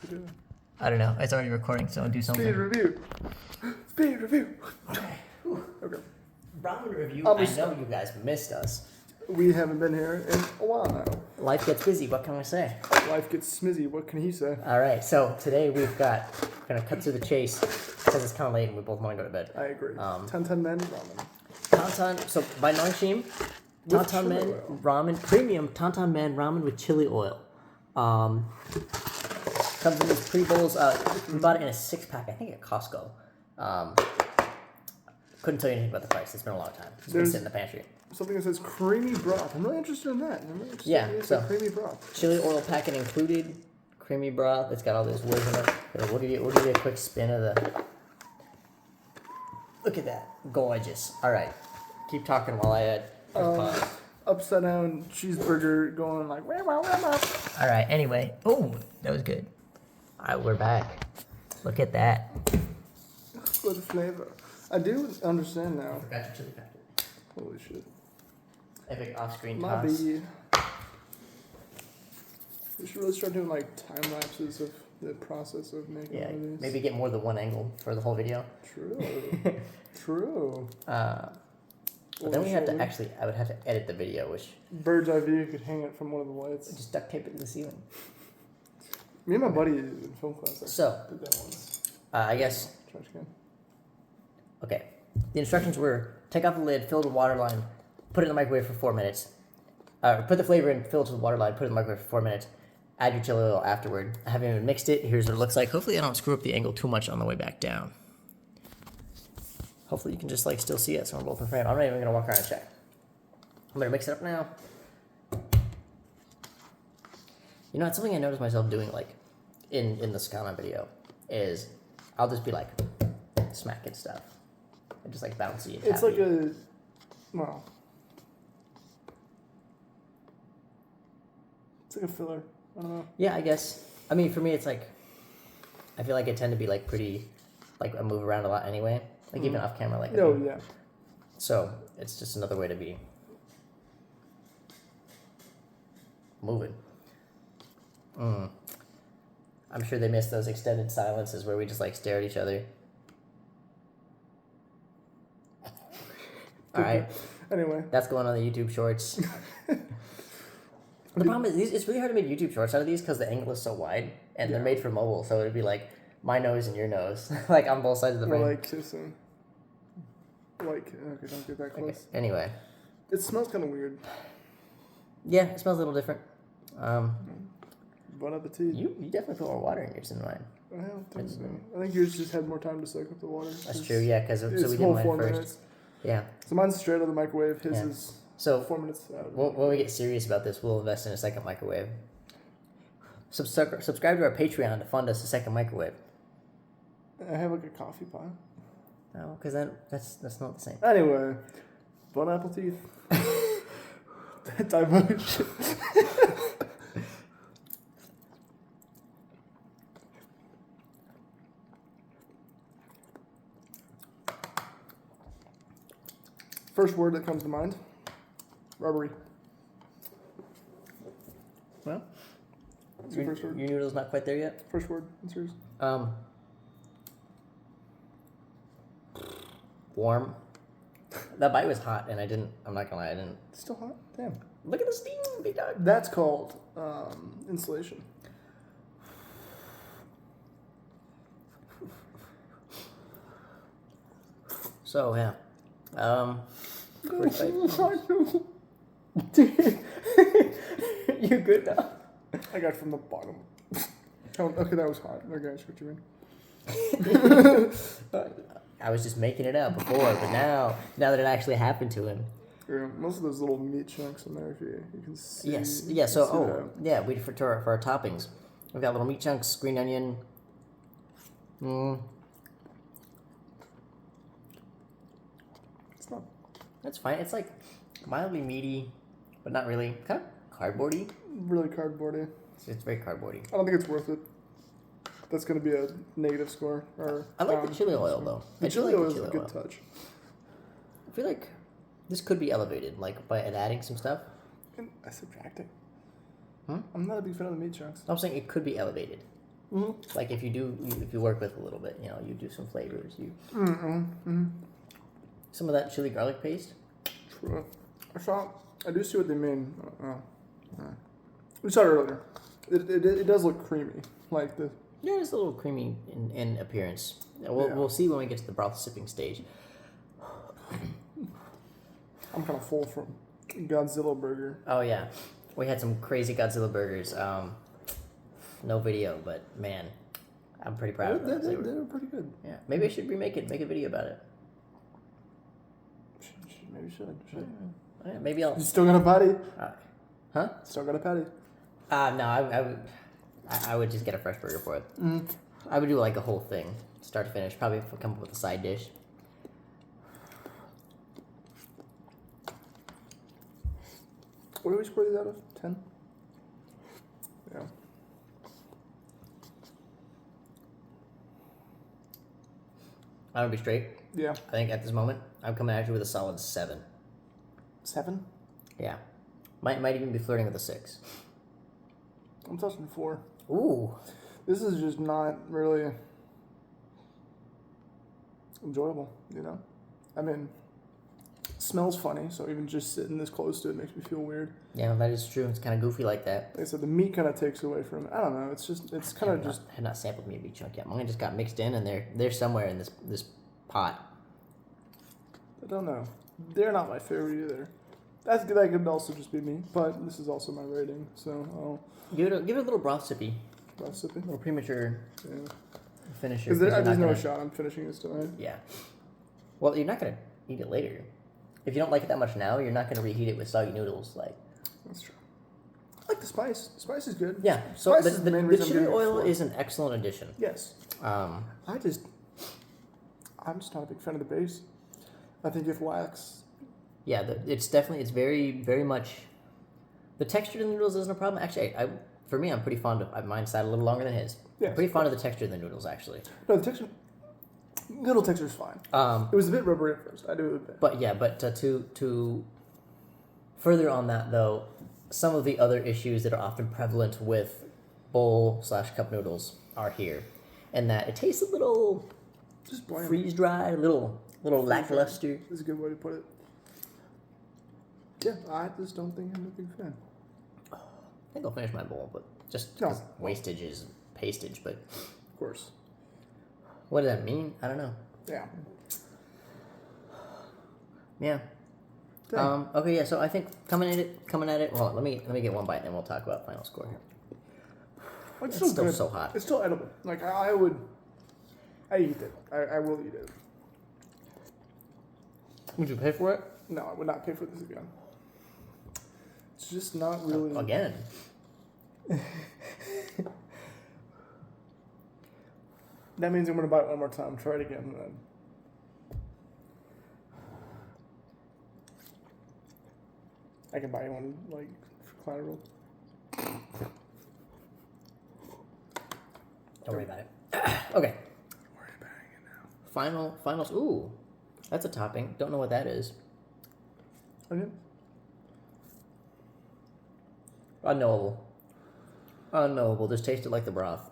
should we do? I don't know. It's already recording, so I'll do something. Speed review. Speed review. Okay. Okay. Ramen review. I know you guys missed us. We haven't been here in a while now. Life gets busy. What can I say? Life gets smizzy. What can he say? All right. So today we're gonna cut to the chase because it's kind of late and we both want to go to bed. I agree. TanTanMen Ramen. Tantan. So by nongshim, TanTanMen Ramen Premium TanTanMen Ramen with chili oil. Comes in these pre-bowls. We bought it in a 6-pack, I think at Costco. Couldn't tell you anything about the price. It's been a long time. It's been sitting in the pantry. Something that says creamy broth. I'm really interested in that. Yeah, so creamy broth. Chili oil packet included. Creamy broth. It's got all those words in it. We'll give you a quick spin of the. Look at that, gorgeous. All right, keep talking while I add. Upside down cheeseburger going like. All right. Anyway, oh, that was good. All right, we're back. Look at that. Good flavor. I do understand now. I forgot your chili packet. Holy shit. Epic off-screen My toss. B. We should really start doing like time lapses of the process of making one of these. Maybe get more than one angle for the whole video. True. True. But then we have to actually, I would have to edit the video, which... Bird's eye view, you could hang it from one of the lights. Just duct tape it to the ceiling. Me and my buddy in film class did that once. I guess... Trash can. Okay. The instructions were, take off the lid, fill it with water line, put it in the microwave for 4 minutes. Put the flavor in, fill it with water line, put it in the microwave for 4 minutes. Add your chili oil afterward. I haven't even mixed it. Here's what it looks like. Hopefully I don't screw up the angle too much on the way back down. Hopefully you can just like still see it so we're both in frame. I'm not even going to walk around and check. I'm going to mix it up now. You know, it's something I noticed myself doing like in the Scana video is I'll just be like smacking stuff. And just like bouncy and It's happy. like a... Well... It's like a filler. I don't know. Yeah, I guess. I mean, for me, it's like, I feel like I tend to be like pretty, like I move around a lot anyway. Like even off camera, like. No, yeah. So it's just another way to be moving. I'm sure they miss those extended silences where we just like stare at each other. All right. Anyway. That's going on the YouTube Shorts. The problem is, it's really hard to make YouTube Shorts out of these because the angle is so wide, and they're made for mobile, so it'd be like my nose and your nose, like on both sides of the frame. Or like kissing. Like, okay, don't get that close. Okay. Anyway. It smells kind of weird. Yeah, it smells a little different. Bon appetit. You definitely put more water in yours than mine. I don't think so. I think yours just had more time to soak up the water. That's true, yeah, because so we did whole mine 4 first. minutes. Yeah. So mine's straight out of the microwave. His is so 4 minutes out. When we get serious about this, we'll invest in a second microwave. Subscribe to our Patreon to fund us a second microwave. I have like a coffee pot. No, because that's not the same. Anyway, bon appetit. Diversion. First word that comes to mind. Rubbery. Well, What's your first word? Your noodle's not quite there yet? First word. What's yours? Warm. That bite was hot, and I'm not gonna lie, I didn't. It's still hot? Damn. Look at the steam, big dog. That's called insulation. So, yeah. First bite. You good now? I got it from the bottom. Oh, okay, that was hot. Okay, I see what you mean. I was just making it up before, but now that it actually happened to him. Yeah, most of those little meat chunks in there, if you can see. Yes, yeah. So, we for our toppings, we've got little meat chunks, green onion. It's not. That's fine. It's like mildly meaty, but not really. Kind of cardboardy. Really cardboardy. It's very cardboardy. I don't think it's worth it. That's going to be a negative score. Or I like the chili oil though. The chili oil is a good touch. I feel like this could be elevated, like by adding some stuff. And subtracting. I'm not a big fan of the meat chunks. I'm saying it could be elevated. Like if you work with a little bit, you know, you do some flavors. Some of that chili garlic paste. True. I do see what they mean. We saw it earlier. It does look creamy, like the. Yeah, it's a little creamy in appearance. We'll see when we get to the broth sipping stage. I'm kind of full from Godzilla burger. Oh yeah, we had some crazy Godzilla burgers. No video, but man, I'm pretty proud of them. They were pretty good. Yeah, maybe I should remake it. Make a video about it. Maybe should. Yeah, maybe I'll. You still got a patty? Huh? Still got a patty? No, I would just get a fresh burger for it. I would do like a whole thing, start to finish. Probably come up with a side dish. What do we score these out of? 10? Yeah. I'm gonna be straight. Yeah. I think at this moment, I'm coming at you with a solid 7. 7? Yeah. Might even be flirting with a 6. I'm touching 4. Ooh. This is just not really enjoyable, you know? I mean, it smells funny, so even just sitting this close to it makes me feel weird. Yeah, that is true. It's kind of goofy like that. Like I said, the meat kind of takes away from it. I don't know. It's kind of just. I had not sampled meat chunk yet. Mine just got mixed in, and they're somewhere in this pot. I don't know. They're not my favorite either. That could also just be me, but this is also my rating, so I'll give it a little broth sippy. broth sipping. A little premature finisher. Because there's no shot I'm finishing this tonight. Yeah. Well, you're not gonna eat it later. If you don't like it that much now, you're not gonna reheat it with soggy noodles. Like. That's true. I like the spice. The spice is good. Yeah. So spice is the main reason chili I'm getting it oil for. is an excellent addition. Yes. I'm just not a big fan of the base. I think it lacks. Yeah, it's very, very much. The texture of the noodles isn't a problem. Actually, for me, I'm pretty fond of mine. Sat a little longer than his. Yes, I'm pretty fond of the texture of the noodles, actually. No, the texture. Little texture is fine. It was a bit rubbery at first. I do admit. But yeah, to further on that though, some of the other issues that are often prevalent with bowl/cup noodles are here, and that it tastes a little just bland. freeze dried, a little lackluster. That's a good way to put it. Yeah, I just don't think I'm a big fan. I think I'll finish my bowl, but just No. 'cause wastage is pastage. But Of course. what does that mean? I don't know. Yeah. Yeah. Dang. Okay. Yeah. So I think coming at it. Well, let me get one bite, and then we'll talk about final score here. It's It's still good. so hot. It's still edible. Like I eat it. I will eat it. Would you pay for it? No, I would not pay for this again. It's just not really. Again. That means I'm gonna buy it one more time. Try it again, and then. I can buy you one like for collateral. Don't worry about it. Okay. Worry about it now. Finals. Ooh, that's a topping. Don't know what that is. Onion. Unknowable. Just tasted like the broth.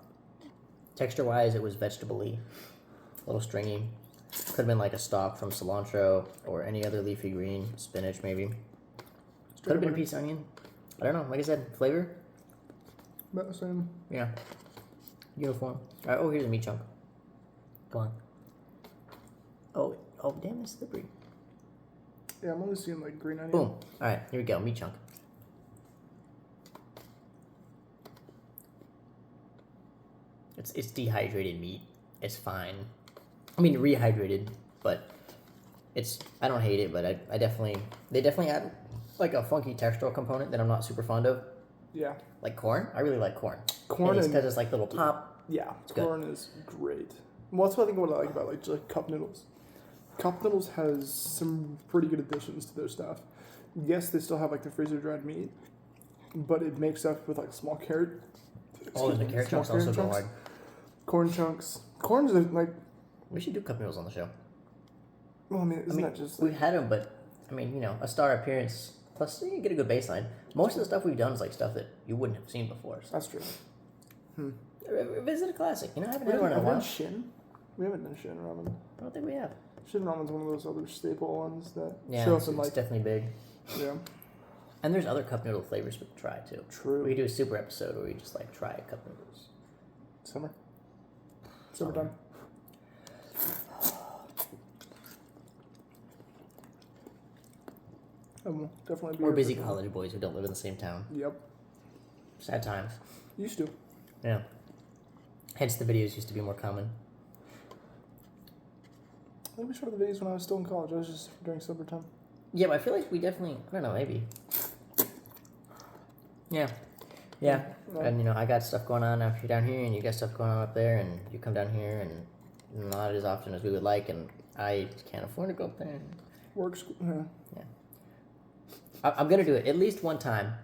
Texture-wise, it was vegetable-y. A little stringy. Could have been like a stalk from cilantro or any other leafy green. Spinach, maybe. Could have been a piece of onion. I don't know. Like I said, flavor. About the same. Yeah. Uniform. All right. Oh, here's a meat chunk. Go on. Oh, damn, it's slippery. Yeah, I'm only seeing like green onion. Boom. All right, here we go. Meat chunk. It's dehydrated meat. It's fine. I mean, rehydrated, but I don't hate it, but they definitely add like a funky textural component that I'm not super fond of. Yeah. Like corn. I really like corn. Corn because and it's like little pop. Yeah, good. corn is great. Well, that's what I think what I like about like just like cup noodles. Cup noodles has some pretty good additions to their stuff. Yes, they still have like the freezer dried meat, but it makes up with like small carrot. Oh, and the carrot chunks also go hard. Corn chunks. Corn's like. We should do cup noodles on the show. Well, I mean, isn't that just? We've had them, but I mean, you know, a star appearance plus you get a good baseline. Most of the stuff we've done is like stuff that you wouldn't have seen before. So. That's true. Visit a classic. You know, I haven't We had one in a haven't done while. Shin. We haven't done Shin ramen. I don't think we have. Shin ramen's one of those other staple ones that Yeah, show it's, up in it's like definitely big. yeah. And there's other cup noodle flavors we could try too. True. We could do a super episode where we just like try cup noodles. Summertime. Definitely be We're here busy for- college boys who don't live in the same town. Yep. Sad times. Used to. Yeah. Hence the videos used to be more common. I think we started the videos when I was still in college. I was just during summertime. Yeah, but I feel like we definitely, I don't know, maybe. Yeah. Yeah. No. And, you know, I got stuff going on up down here, and you got stuff going on up there, and you come down here, and not as often as we would like, and I can't afford to go up there. Work school. Yeah. Yeah. I'm going to do it at least one time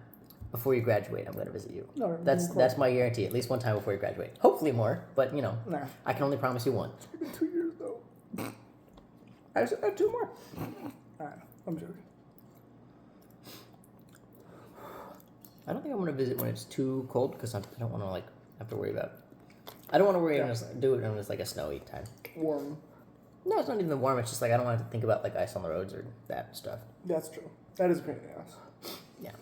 before you graduate. I'm going to visit you. No, That's my guarantee. At least one time before you graduate. Hopefully more, but, you know, Nah. I can only promise you one. It's been 2 years though. I just have 2 more. I'm joking. I don't think I'm gonna visit when it's too cold because I don't want to like have to worry about. I don't want to worry do it when it's like a snowy time. Warm. No, it's not even warm. It's just like I don't want to think about like ice on the roads or that stuff. That's true. That is a pain in the ass. Yeah.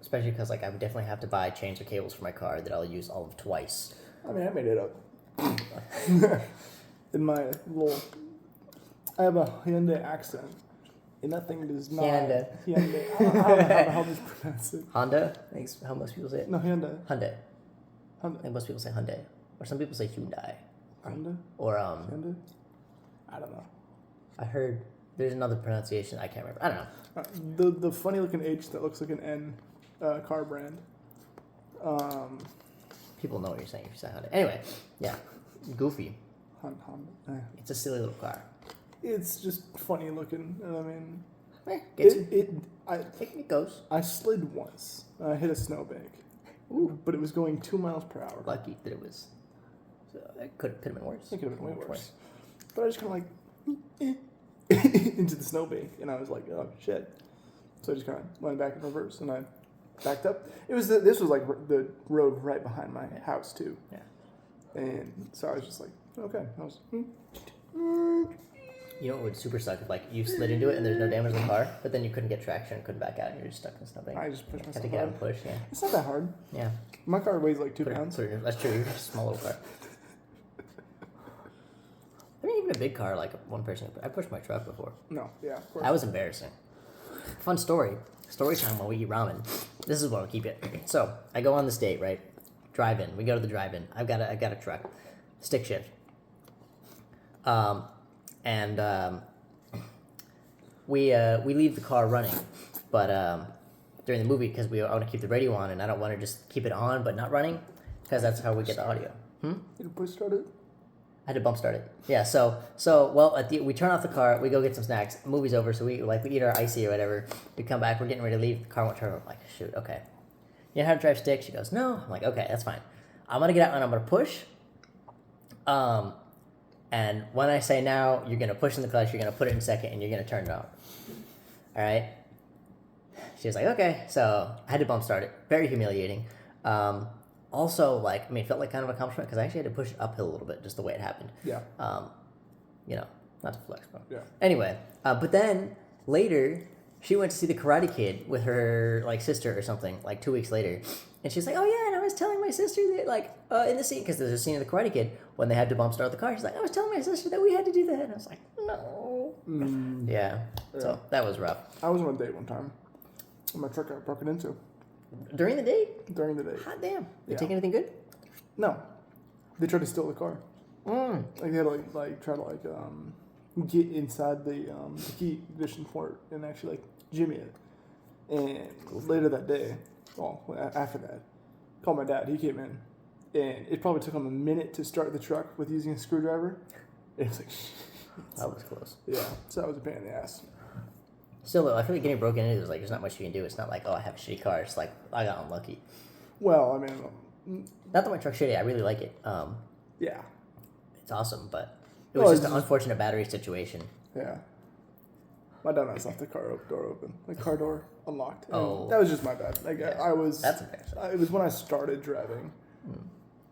Especially because like I would definitely have to change the cables for my car that I'll use all of twice. I mean, I made it up. In my little, I have a Hyundai accent, and that thing does not. Hyundai. Hyundai. I don't know how to pronounce it. Honda. I think it's how most people say it. No, Hyundai. Hyundai. I Hyundai. think most people say Hyundai, or some people say Hyundai, Hyundai. or Hyundai. I don't know. I heard there's another pronunciation I can't remember. I don't know. The funny looking H that looks like an N, car brand. People know what you're saying if you say Hyundai. Anyway, yeah, goofy. Honda. It's a silly little car. It's just funny looking, and I mean, Gets it goes. I slid once. I hit a snowbank, but it was going 2 miles per hour. Lucky that it was. So it could have been worse. It could have been way worse. But I just kind of like into the snowbank, and I was like, oh shit. So I just kind of went back in reverse, and I backed up. This was like the road right behind my house too. Yeah. And so I was just like, okay. I was. You know what would super suck if like you slid into it and there's no damage to the car, but then you couldn't get traction and couldn't back out and you're just stuck in the snowbank. I just pushed Had myself to get out hard. and push. Yeah. It's not that hard. Yeah. My car weighs like 2 pounds. That's true. You're just a small little car. I mean, even a big car, like one person. I pushed my truck before. No, yeah, of course. That was embarrassing. Fun story. Story time while we eat ramen. This is where we keep it. So I go on this date, right? Drive-in. We go to the drive-in. I got a truck, stick shift. We leave the car running, but during the movie because I want to keep the radio on and I don't want to just keep it on but not running because that's how we get the audio. You push start it? I had to bump start it. Yeah, so well, we turn off the car, we go get some snacks. Movie's over, so we eat our icy or whatever. We come back, we're getting ready to leave. The car won't turn. I'm like, shoot, okay. You know how to drive stick? She goes, no. I'm like, okay, that's fine. I'm gonna get out and I'm gonna push. And when I say now, you're gonna push in the clutch, you're gonna put it in second, and you're gonna turn it on. All right. She was like, okay. So I had to bump start it. Very humiliating. Also, like, I mean, it felt like kind of an accomplishment because I actually had to push it uphill a little bit, just the way it happened. Yeah. You know, not to flex, bro. Yeah. Anyway, but then later, she went to see the Karate Kid with her like sister or something, like 2 weeks later, and she's like, "Oh yeah," and I was telling my sister that like in the scene because there's a scene of the Karate Kid when they had to bump start the car. She's like, "I was telling my sister that we had to do that," and I was like, "No." Yeah. So that was rough. I was on a date one time. And my truck got broken into During the date? during the date. Hot damn. You Yeah. take anything good? No, they tried to steal the car. Like they had to like try to get inside the key ignition port and actually like jimmy it. And later that day, after that, called my dad. He came in, and it probably took him a minute to start the truck with using a screwdriver. It was like, That was close. yeah, so that was a pain in the ass. Still, though, I feel like getting broken into is like there's not much you can do. It's not like, oh, I have a shitty car. It's like I got unlucky. Well, I mean, Not that my truck's shitty. I really like it. yeah, It's awesome, but it Well, was just it's an unfortunate battery situation. yeah. My dumbass left the car door open, the car door unlocked. And Oh. that was just my bad. Like Yeah. I was. That's embarrassing. It was when I started driving,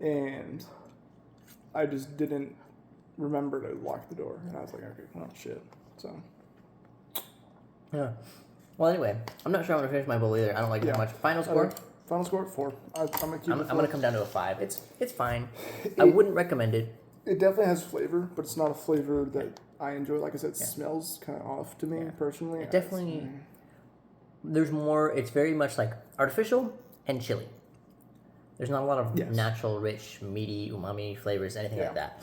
and I just didn't remember to lock the door, and I was like, okay, oh shit. So Yeah. Well, anyway, I'm not sure I'm gonna finish my bowl either. I don't like it that much. Final score? Final score 4. I'm gonna keep. I'm gonna come down to a 5. It's fine. I wouldn't recommend it. It definitely has flavor, but it's not a flavor that I enjoy. Like I said, it smells kind of off to me personally. It definitely. There's more. It's very much like artificial and chili. There's not a lot of natural, rich, meaty, umami flavors, anything like that.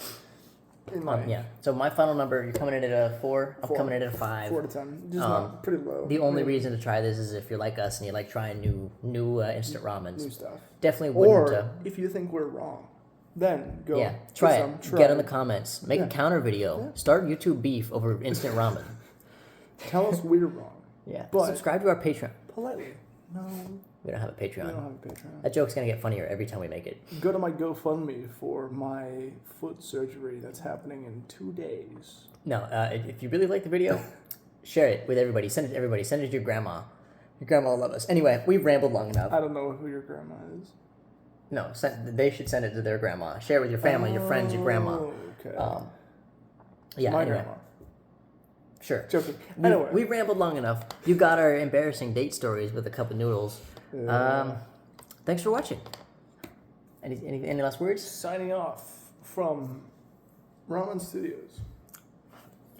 So my final number, you're coming in at a 4. I'm coming in at a 5. 4 to 10. Just not pretty low. The only reason to try this is if you're like us and you like trying new instant ramens. New stuff. Definitely wouldn't. Or if you think we're wrong, then go. Yeah, try it. Get in the comments. Make a counter video. Start YouTube beef over instant ramen. Tell us we're wrong. Yeah. But subscribe to our Patreon. Politely. No. We don't have a Patreon. We don't have a Patreon. That joke's gonna get funnier every time we make it. Go to my GoFundMe for my foot surgery that's happening in 2 days. No, if you really like the video, share it with everybody. Send it to everybody. Send it to your grandma. Your grandma will love us. Anyway, we've rambled long enough. I don't know who your grandma is. No, they should send it to their grandma. Share it with your family, your friends, your grandma. Okay. My grandma. Sure. Joking. Anyway. We rambled long enough. You got our embarrassing date stories with a cup of noodles. Thanks for watching. Any last words? Signing off from Ramen Studios.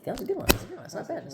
That was a good one. It's not bad.